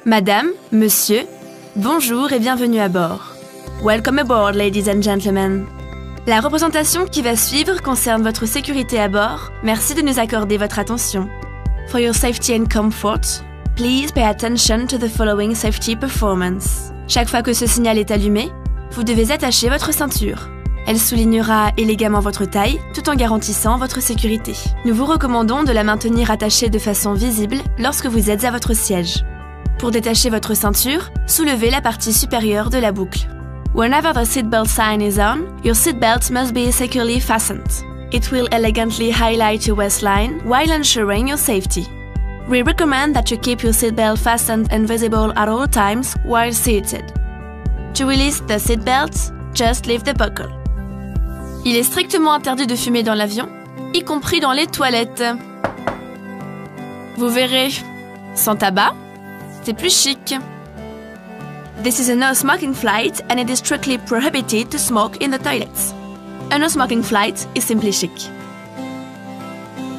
Madame, Monsieur, bonjour et bienvenue à bord. Welcome aboard, ladies and gentlemen. La représentation qui va suivre concerne votre sécurité à bord. Merci de nous accorder votre attention. For your safety and comfort, please pay attention to the following safety performance. Chaque fois que ce signal est allumé, vous devez attacher votre ceinture. Elle soulignera élégamment votre taille, tout en garantissant votre sécurité. Nous vous recommandons de la maintenir attachée de façon visible lorsque vous êtes à votre siège. Pour détacher votre ceinture, soulevez la partie supérieure de la boucle. Whenever the seatbelt sign is on, your seatbelt must be securely fastened. It will elegantly highlight your waistline while ensuring your safety. We recommend that you keep your seatbelt fastened and visible at all times while seated. To release the seatbelt, just lift the buckle. Il est strictement interdit de fumer dans l'avion, y compris dans les toilettes. Vous verrez, sans tabac, c'est plus chic. This is a no-smoking flight and it is strictly prohibited to smoke in the toilets. A no-smoking flight is simply chic.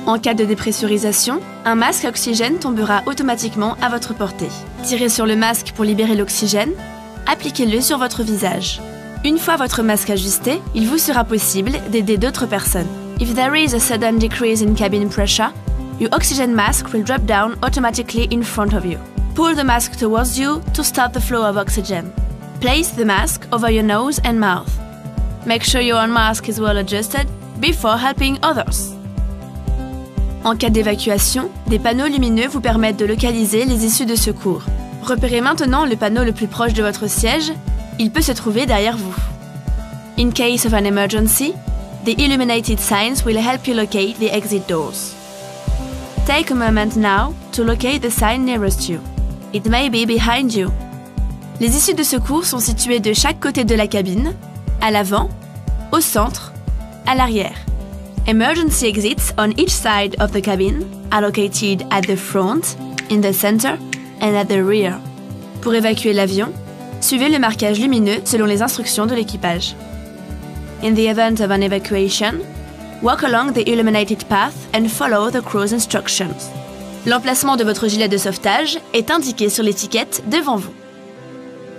En cas de dépressurisation, un masque à oxygène tombera automatiquement à votre portée. Tirez sur le masque pour libérer l'oxygène, appliquez-le sur votre visage. Une fois votre masque ajusté, il vous sera possible d'aider d'autres personnes. If there is a sudden decrease in cabin pressure, your oxygen mask will drop down automatically in front of you. Pull the mask towards you to stop the flow of oxygen. Place the mask over your nose and mouth. Make sure your own mask is well adjusted before helping others. En cas d'évacuation, des panneaux lumineux vous permettent de localiser les issues de secours. Repérez maintenant le panneau le plus proche de votre siège. Il peut se trouver derrière vous. In case of an emergency, the illuminated signs will help you locate the exit doors. Take a moment now to locate the sign nearest you. It may be behind you. Les issues de secours sont situées de chaque côté de la cabine, à l'avant, au centre, à l'arrière. Emergency exits on each side of the cabin are located at the front, in the center, and at the rear. Pour évacuer l'avion, suivez le marquage lumineux selon les instructions de l'équipage. In the event of an evacuation, walk along the illuminated path and follow the crew's instructions. L'emplacement de votre gilet de sauvetage est indiqué sur l'étiquette devant vous.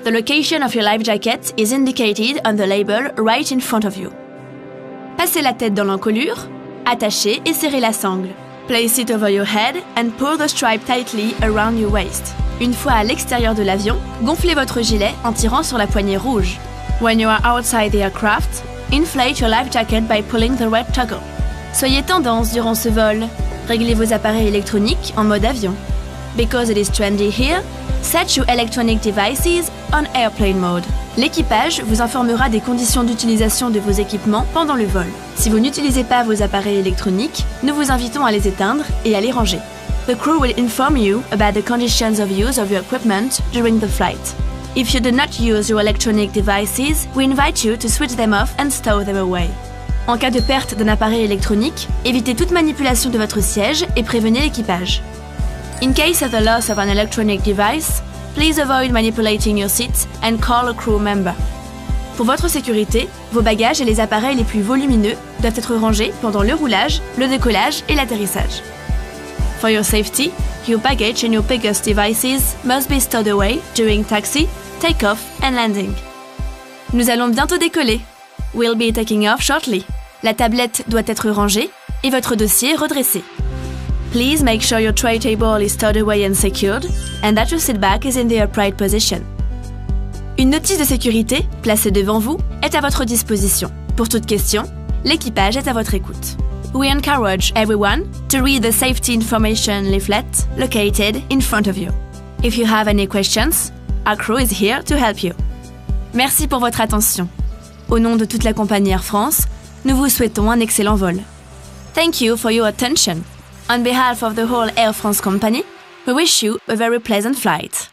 The location of your life jacket is indicated on the label right in front of you. Passez la tête dans l'encolure, attachez et serrez la sangle. Place it over your head and pull the stripe tightly around your waist. Une fois à l'extérieur de l'avion, gonflez votre gilet en tirant sur la poignée rouge. When you are outside the aircraft, inflate your life jacket by pulling the red toggle. Soyez tendance durant ce vol. Réglez vos appareils électroniques en mode avion. Because it is trendy here, set your electronic devices on airplane mode. L'équipage vous informera des conditions d'utilisation de vos équipements pendant le vol. Si vous n'utilisez pas vos appareils électroniques, nous vous invitons à les éteindre et à les ranger. The crew will inform you about the conditions of use of your equipment during the flight. If you do not use your electronic devices, we invite you to switch them off and stow them away. En cas de perte d'un appareil électronique, évitez toute manipulation de votre siège et prévenez l'équipage. In case of the loss of an electronic device, please avoid manipulating your seat and call a crew member. Pour votre sécurité, vos bagages et les appareils les plus volumineux doivent être rangés pendant le roulage, le décollage et l'atterrissage. For your safety, your baggage and your biggest devices must be stowed away during taxi, take-off and landing. Nous allons bientôt décoller. We'll be taking off shortly. La tablette doit être rangée et votre dossier redressé. Please make sure your tray table is stowed away and secured and that your seat back is in the upright position. Une notice de sécurité, placée devant vous, est à votre disposition. Pour toute question, l'équipage est à votre écoute. We encourage everyone to read the safety information leaflet located in front of you. If you have any questions, our crew is here to help you. Merci pour votre attention. Au nom de toute la compagnie Air France, nous vous souhaitons un excellent vol. Thank you for your attention. On behalf of the whole Air France company, we wish you a very pleasant flight.